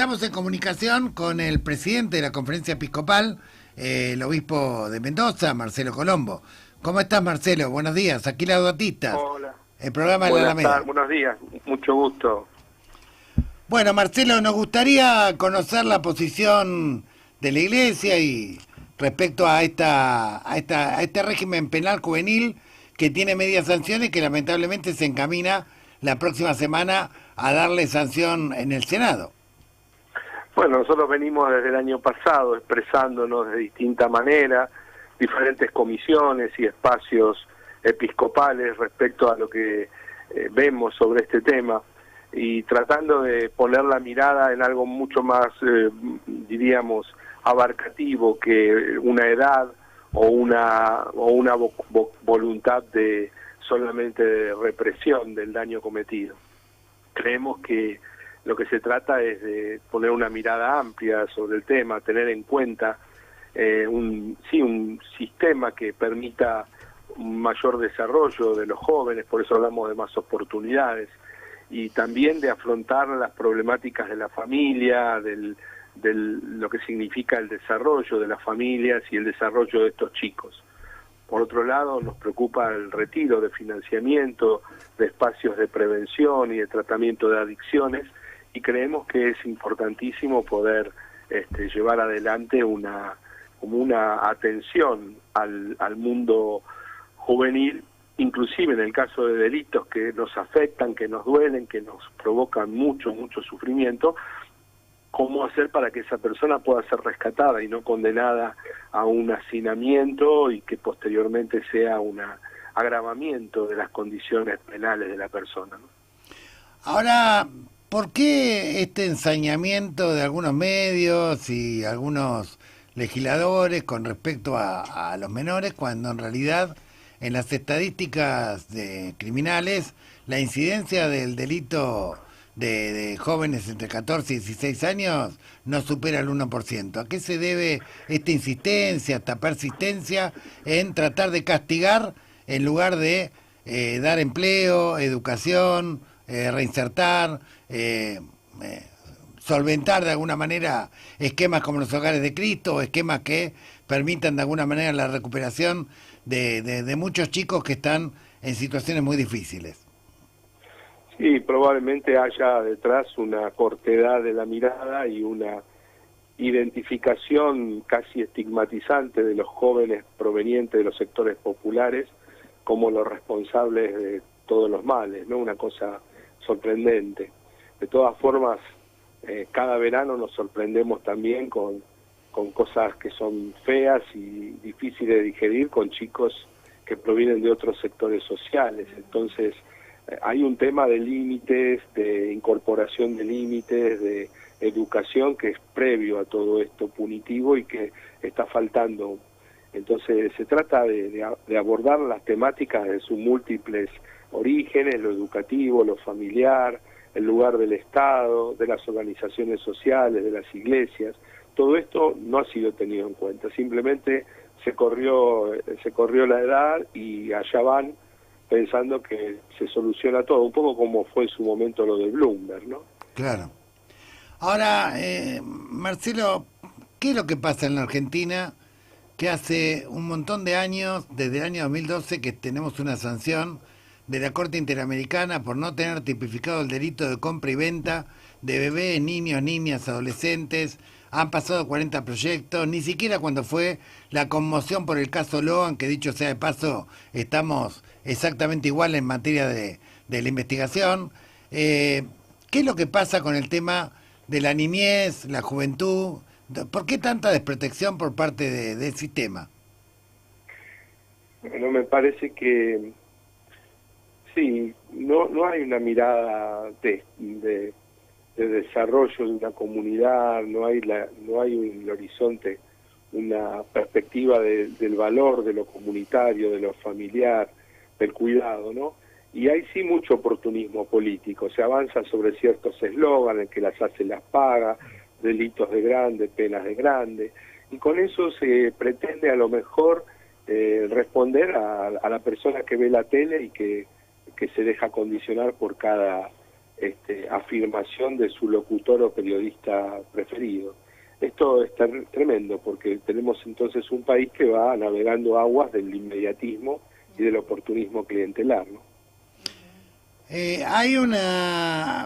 Estamos en comunicación con el presidente de la Conferencia Episcopal, el obispo de Mendoza, Marcelo Colombo. ¿Cómo estás, Marcelo? Buenos días. Aquí Las Dotistas, Hola, el programa de la buenas Alameda. tardes, buenos días, mucho gusto. Bueno, Marcelo, nos gustaría conocer la posición de la Iglesia y respecto a este régimen penal juvenil que tiene medias sanciones que lamentablemente se encamina la próxima semana a darle sanción en el Senado. Bueno, nosotros venimos desde el año pasado expresándonos de distinta manera, diferentes comisiones y espacios episcopales respecto a lo que vemos sobre este tema y tratando de poner la mirada en algo mucho más, diríamos, abarcativo que una edad o una voluntad de solamente de represión del daño cometido. Creemos que lo que se trata es de poner una mirada amplia sobre el tema, tener en cuenta un sistema que permita un mayor desarrollo de los jóvenes, por eso hablamos de más oportunidades, y también de afrontar las problemáticas de la familia, lo que significa el desarrollo de las familias y el desarrollo de estos chicos. Por otro lado, nos preocupa el retiro de financiamiento de espacios de prevención y de tratamiento de adicciones, y creemos que es importantísimo poder llevar adelante una atención al mundo juvenil, inclusive en el caso de delitos que nos afectan, que nos duelen, que nos provocan mucho sufrimiento, cómo hacer para que esa persona pueda ser rescatada y no condenada a un hacinamiento y que posteriormente sea un agravamiento de las condiciones penales de la persona, ¿no? Ahora, ¿por qué este ensañamiento de algunos medios y algunos legisladores con respecto a los menores, cuando en realidad en las estadísticas de criminales la incidencia del delito de jóvenes entre 14 y 16 años no supera el 1%? ¿A qué se debe esta insistencia, esta persistencia en tratar de castigar en lugar de dar empleo, educación, reinsertar, solventar de alguna manera esquemas como los hogares de Cristo, o esquemas que permitan de alguna manera la recuperación de muchos chicos que están en situaciones muy difíciles? Sí, probablemente haya detrás una cortedad de la mirada y una identificación casi estigmatizante de los jóvenes provenientes de los sectores populares como los responsables de todos los males, ¿no? Una cosa sorprendente. De todas formas, cada verano nos sorprendemos también con cosas que son feas y difíciles de digerir con chicos que provienen de otros sectores sociales. Entonces, hay un tema de límites, de incorporación de límites, de educación que es previo a todo esto punitivo y que está faltando. Entonces se trata de abordar las temáticas de sus múltiples orígenes, lo educativo, lo familiar, el lugar del Estado, de las organizaciones sociales, de las iglesias. Todo esto no ha sido tenido en cuenta, simplemente se corrió la edad y allá van pensando que se soluciona todo, un poco como fue en su momento lo de Bloomberg, ¿no? Claro. Ahora, Marcelo, ¿qué es lo que pasa en la Argentina? Que hace un montón de años, desde el año 2012, que tenemos una sanción de la Corte Interamericana por no tener tipificado el delito de compra y venta de bebés, niños, niñas, adolescentes. Han pasado 40 proyectos, ni siquiera cuando fue la conmoción por el caso Logan, que dicho sea de paso, estamos exactamente igual en materia de la investigación. ¿Qué es lo que pasa con el tema de la niñez, la juventud? ¿Por qué tanta desprotección por parte del sistema? Bueno, me parece que sí, no hay una mirada de desarrollo de una comunidad, no hay un horizonte, una perspectiva del valor de lo comunitario, de lo familiar, del cuidado, ¿no? Y hay sí mucho oportunismo político, se avanza sobre ciertos eslóganes, que las hace las paga, delitos de grande, penas de grande, y con eso se pretende a lo mejor responder a la persona que ve la tele y que se deja condicionar por cada afirmación de su locutor o periodista preferido. Esto es tremendo porque tenemos entonces un país que va navegando aguas del inmediatismo y del oportunismo clientelar, ¿no? Hay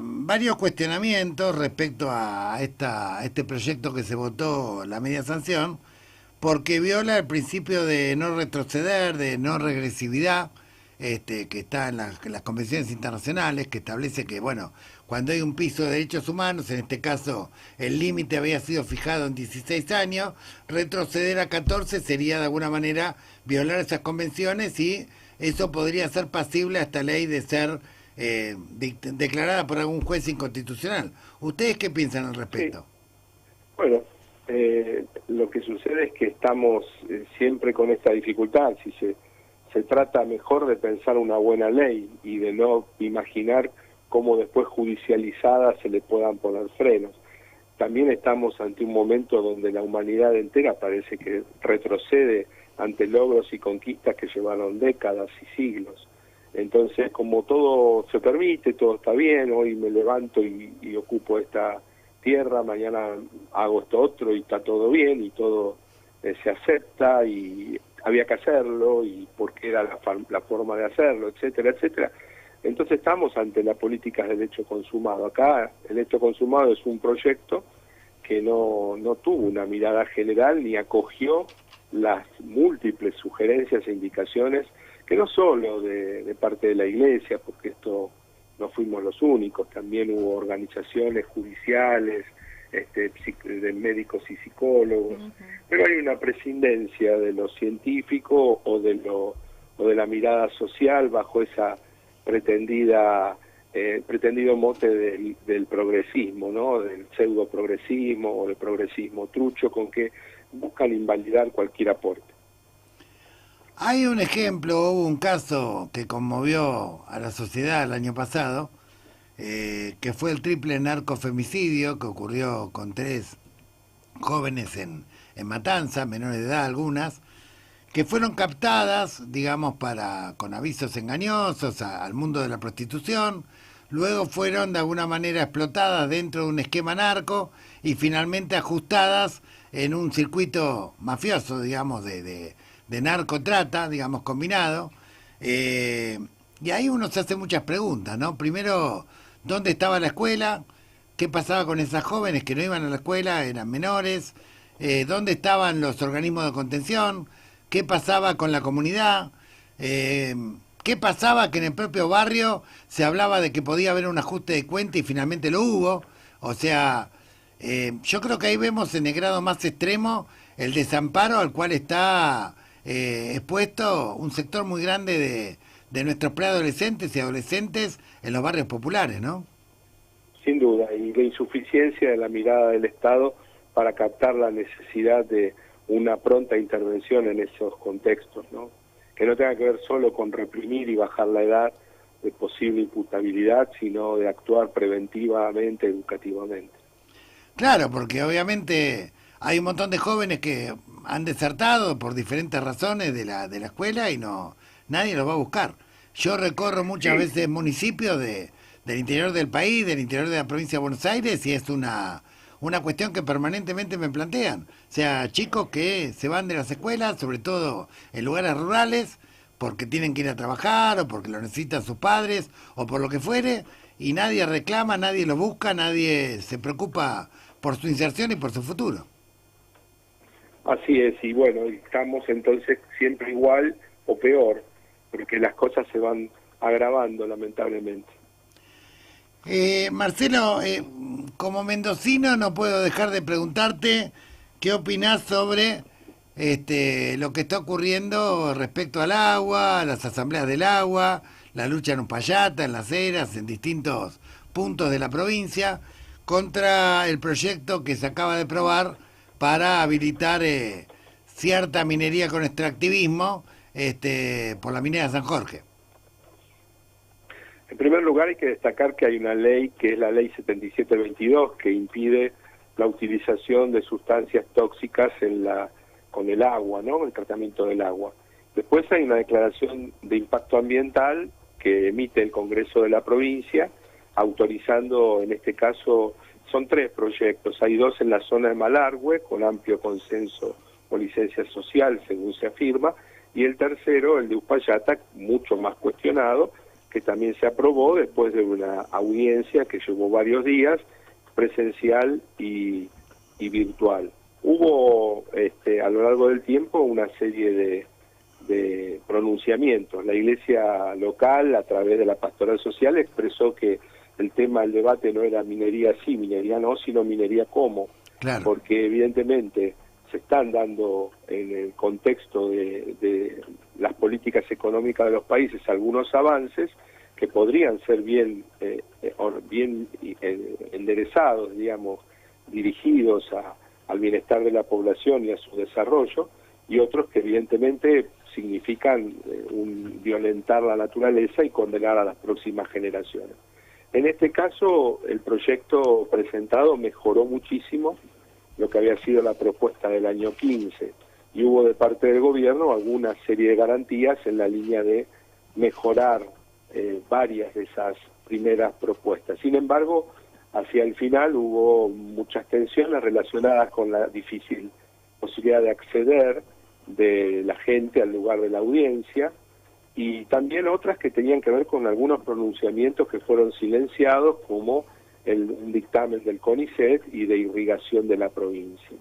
varios cuestionamientos respecto a este proyecto que se votó, la media sanción, porque viola el principio de no retroceder, de no regresividad, que está en las convenciones internacionales, que establece que, bueno, cuando hay un piso de derechos humanos, en este caso el límite había sido fijado en 16 años, retroceder a 14 sería de alguna manera violar esas convenciones y eso podría ser pasible a esta ley de ser declarada por algún juez inconstitucional. ¿Ustedes qué piensan al respecto? Sí. Bueno, lo que sucede es que estamos siempre con esta dificultad. Si se trata mejor de pensar una buena ley y de no imaginar cómo después judicializada se le puedan poner frenos. También estamos ante un momento donde la humanidad entera parece que retrocede ante logros y conquistas que llevaron décadas y siglos. Entonces, como todo se permite, todo está bien, hoy me levanto y ocupo esta tierra, mañana hago esto otro y está todo bien y todo se acepta y había que hacerlo y porque era la forma de hacerlo, etcétera, etcétera. Entonces estamos ante la política del hecho consumado. Acá el hecho consumado es un proyecto que no tuvo una mirada general ni acogió las múltiples sugerencias e indicaciones que no solo de parte de la Iglesia, porque esto no fuimos los únicos, también hubo organizaciones judiciales, de médicos y psicólogos, pero hay una prescindencia de lo científico o de la mirada social bajo esa pretendido mote del progresismo, ¿no? Del pseudo progresismo o del progresismo trucho con que buscan invalidar cualquier aporte. Hay un ejemplo, hubo un caso que conmovió a la sociedad el año pasado, que fue el triple narcofemicidio que ocurrió con 3 jóvenes en Matanza, menores de edad algunas, que fueron captadas, digamos, con avisos engañosos al mundo de la prostitución, luego fueron de alguna manera explotadas dentro de un esquema narco y finalmente ajustadas en un circuito mafioso, digamos, de narcotrata, digamos, combinado. Y ahí uno se hace muchas preguntas, ¿no? Primero, ¿dónde estaba la escuela? ¿Qué pasaba con esas jóvenes que no iban a la escuela, eran menores? ¿Dónde estaban los organismos de contención? ¿Qué pasaba con la comunidad? ¿Qué pasaba que en el propio barrio se hablaba de que podía haber un ajuste de cuenta y finalmente lo hubo? O sea, yo creo que ahí vemos en el grado más extremo el desamparo al cual está expuesto un sector muy grande de nuestros preadolescentes y adolescentes en los barrios populares, ¿no? Sin duda, y la insuficiencia de la mirada del Estado para captar la necesidad de una pronta intervención en esos contextos, ¿no? Que no tenga que ver solo con reprimir y bajar la edad de posible imputabilidad, sino de actuar preventivamente, educativamente. Claro, porque obviamente hay un montón de jóvenes que han desertado por diferentes razones de la escuela y nadie los va a buscar. Yo recorro muchas veces municipios del interior del país, del interior de la provincia de Buenos Aires, y es una cuestión que permanentemente me plantean. O sea, chicos que se van de las escuelas, sobre todo en lugares rurales, porque tienen que ir a trabajar, o porque lo necesitan sus padres, o por lo que fuere, y nadie reclama, nadie lo busca, nadie se preocupa por su inserción y por su futuro. Así es, y bueno, estamos entonces siempre igual o peor, porque las cosas se van agravando lamentablemente. Marcelo, como mendocino no puedo dejar de preguntarte qué opinás sobre lo que está ocurriendo respecto al agua, a las asambleas del agua, la lucha en Uspallata, en Las Heras, en distintos puntos de la provincia, contra el proyecto que se acaba de aprobar para habilitar cierta minería con extractivismo por la minera San Jorge. En primer lugar hay que destacar que hay una ley que es la ley 7722 que impide la utilización de sustancias tóxicas con el agua, ¿no? El tratamiento del agua. Después hay una declaración de impacto ambiental que emite el Congreso de la provincia autorizando, en este caso, son 3 proyectos. Hay 2 en la zona de Malargüe, con amplio consenso o licencia social, según se afirma, y el tercero, el de Uspallata, mucho más cuestionado, que también se aprobó después de una audiencia que llevó varios días, presencial y virtual. Hubo a lo largo del tiempo una serie de pronunciamientos. La iglesia local, a través de la pastoral social, expresó que el tema del debate no era minería sí, minería no, sino minería cómo. Claro. Porque evidentemente se están dando en el contexto de las políticas económicas de los países algunos avances que podrían ser bien enderezados, digamos, dirigidos al bienestar de la población y a su desarrollo, y otros que evidentemente significan violentar la naturaleza y condenar a las próximas generaciones. En este caso, el proyecto presentado mejoró muchísimo lo que había sido la propuesta del año 15, y hubo de parte del gobierno alguna serie de garantías en la línea de mejorar varias de esas primeras propuestas. Sin embargo, hacia el final hubo muchas tensiones relacionadas con la difícil posibilidad de acceder de la gente al lugar de la audiencia, y también otras que tenían que ver con algunos pronunciamientos que fueron silenciados, como un dictamen del CONICET y de irrigación de la provincia.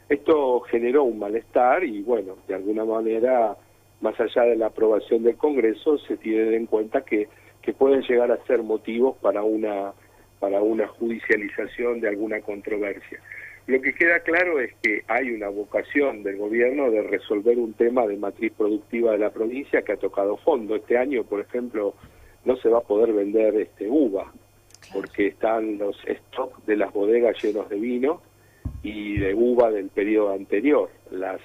Esto generó un malestar y, bueno, de alguna manera, más allá de la aprobación del Congreso, se tiene en cuenta que pueden llegar a ser motivos para una judicialización de alguna controversia. Lo que queda claro es que hay una vocación del gobierno de resolver un tema de matriz productiva de la provincia que ha tocado fondo. Este año, por ejemplo, no se va a poder vender uva, porque están los stocks de las bodegas llenos de vino y de uva del periodo anterior, las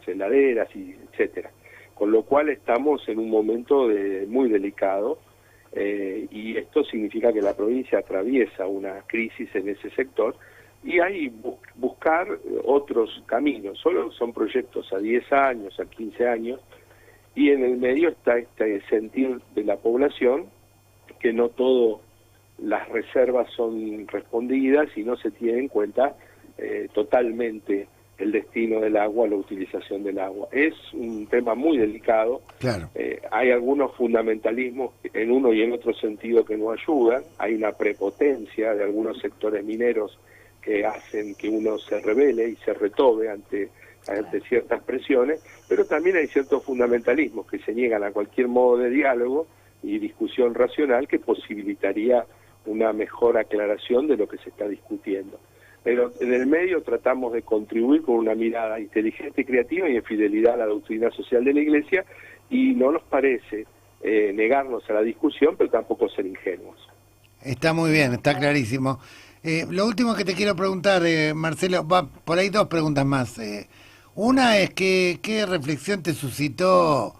heladeras, y etcétera. Con lo cual estamos en un momento muy delicado, y esto significa que la provincia atraviesa una crisis en ese sector, y hay buscar otros caminos. Solo son proyectos a 10 años, a 15 años, y en el medio está este sentir de la población que no todas las reservas son respondidas y no se tiene en cuenta totalmente el destino del agua, la utilización del agua. Es un tema muy delicado. Claro. Hay algunos fundamentalismos en uno y en otro sentido que no ayudan. Hay una prepotencia de algunos sectores mineros que hacen que uno se rebele y se retobe ante ciertas presiones, pero también hay ciertos fundamentalismos que se niegan a cualquier modo de diálogo y discusión racional que posibilitaría una mejor aclaración de lo que se está discutiendo. Pero en el medio tratamos de contribuir con una mirada inteligente y creativa y en fidelidad a la doctrina social de la Iglesia, y no nos parece negarnos a la discusión, pero tampoco ser ingenuos. Está muy bien, está clarísimo. Lo último que te quiero preguntar, Marcelo, va por ahí 2 preguntas más. Una es que, ¿qué reflexión te suscitó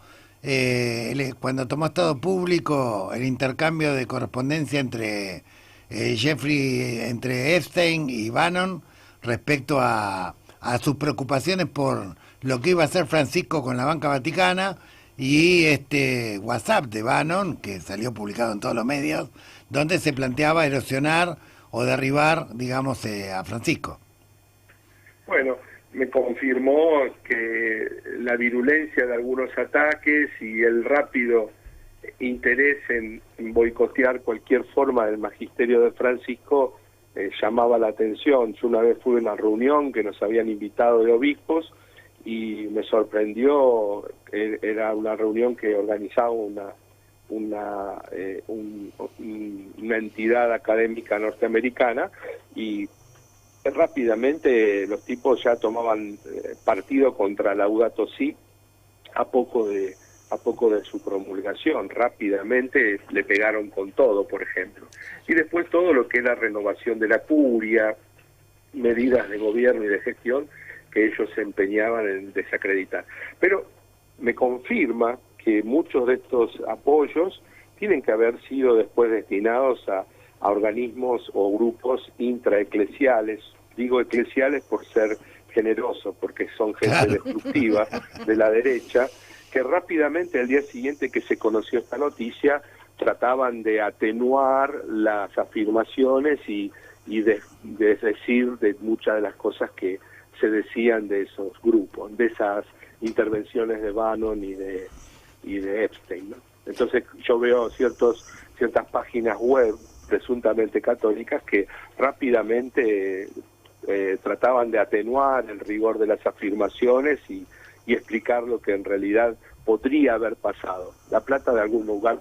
cuando tomó estado público el intercambio de correspondencia entre entre Epstein y Bannon respecto a sus preocupaciones por lo que iba a hacer Francisco con la banca vaticana, y WhatsApp de Bannon, que salió publicado en todos los medios, donde se planteaba erosionar o derribar, digamos, a Francisco? Bueno, me confirmó que la virulencia de algunos ataques y el rápido interés en boicotear cualquier forma del magisterio de Francisco llamaba la atención. Yo una vez fui a una reunión que nos habían invitado de obispos y me sorprendió. Era una reunión que organizaba una entidad académica norteamericana, y rápidamente los tipos ya tomaban partido contra Laudato Si a poco de su promulgación. Rápidamente le pegaron con todo, por ejemplo. Y después todo lo que es la renovación de la curia, medidas de gobierno y de gestión que ellos se empeñaban en desacreditar. Pero me confirma que muchos de estos apoyos tienen que haber sido después destinados a organismos o grupos intraeclesiales. Digo eclesiales por ser generoso, porque son gente destructiva de la derecha, que rápidamente al día siguiente que se conoció esta noticia trataban de atenuar las afirmaciones y de decir de muchas de las cosas que se decían de esos grupos, de esas intervenciones de Bannon y de Epstein, ¿no? Entonces yo veo ciertas páginas web presuntamente católicas que rápidamente trataban de atenuar el rigor de las afirmaciones y explicar lo que en realidad podría haber pasado. La plata de algún lugar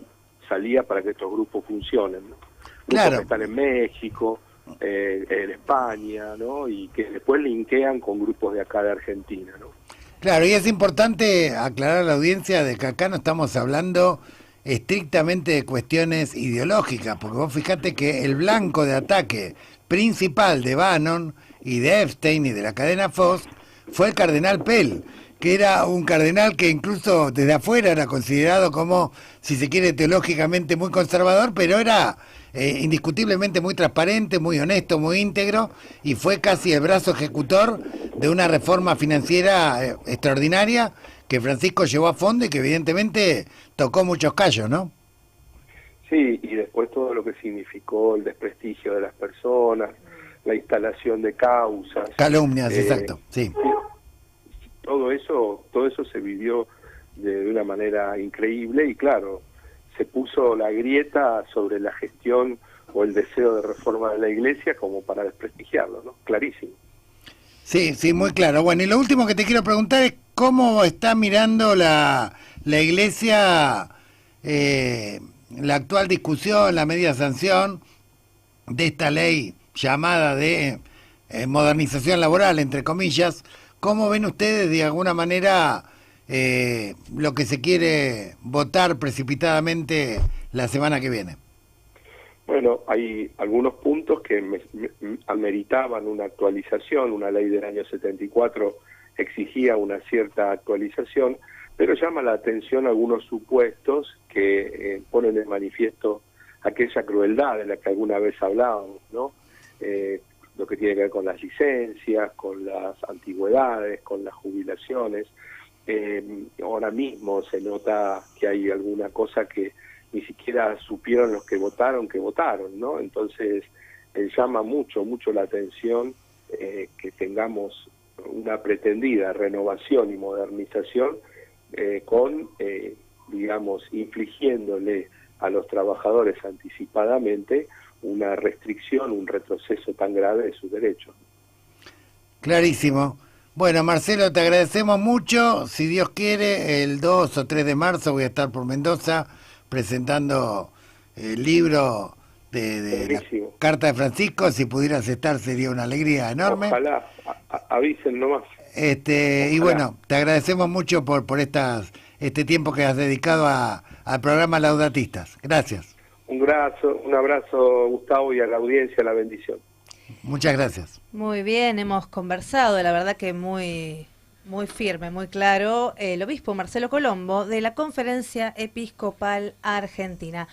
salía para que estos grupos funcionen, ¿no? Grupos que están en México, en España, ¿no? Y que después linkean con grupos de acá de Argentina, ¿no? Claro, y es importante aclarar a la audiencia de que acá no estamos hablando estrictamente de cuestiones ideológicas, porque vos fijate que el blanco de ataque principal de Bannon y de Epstein y de la cadena Fox fue el cardenal Pell, que era un cardenal que incluso desde afuera era considerado como, si se quiere, teológicamente muy conservador, pero era indiscutiblemente muy transparente, muy honesto, muy íntegro, y fue casi el brazo ejecutor de una reforma financiera extraordinaria que Francisco llevó a fondo y que evidentemente tocó muchos callos, ¿no? Sí, y después todo lo que significó el desprestigio de las personas, la instalación de causas. Calumnias, exacto, sí. Todo eso se vivió de una manera increíble y claro, se puso la grieta sobre la gestión o el deseo de reforma de la Iglesia como para desprestigiarlo, ¿no? Clarísimo. Sí, sí, muy claro. Bueno, y lo último que te quiero preguntar es cómo está mirando la Iglesia la actual discusión, la media sanción de esta ley llamada de modernización laboral, entre comillas. ¿Cómo ven ustedes de alguna manera lo que se quiere votar precipitadamente la semana que viene? Bueno, hay algunos puntos que ameritaban una actualización. Una ley del año 74 exigía una cierta actualización, pero llama la atención algunos supuestos que ponen de manifiesto aquella crueldad de la que alguna vez hablábamos, ¿no? Lo que tiene que ver con las licencias, con las antigüedades, con las jubilaciones. Ahora mismo se nota que hay alguna cosa que ni siquiera supieron los que votaron, ¿no? Entonces llama mucho la atención que tengamos una pretendida renovación y modernización digamos, infligiéndole a los trabajadores anticipadamente una restricción, un retroceso tan grave de sus derechos. Clarísimo. Bueno, Marcelo, te agradecemos mucho. Si Dios quiere, el 2 o 3 de marzo voy a estar por Mendoza presentando el libro de la Carta de Francisco. Si pudieras estar sería una alegría enorme. Ojalá, avisen nomás. Y bueno, te agradecemos mucho por este tiempo que has dedicado al programa Laudatistas. Gracias. Un abrazo, Gustavo, y a la audiencia, la bendición. Muchas gracias. Muy bien, hemos conversado, la verdad que muy firme, muy claro, el obispo Marcelo Colombo de la Conferencia Episcopal Argentina.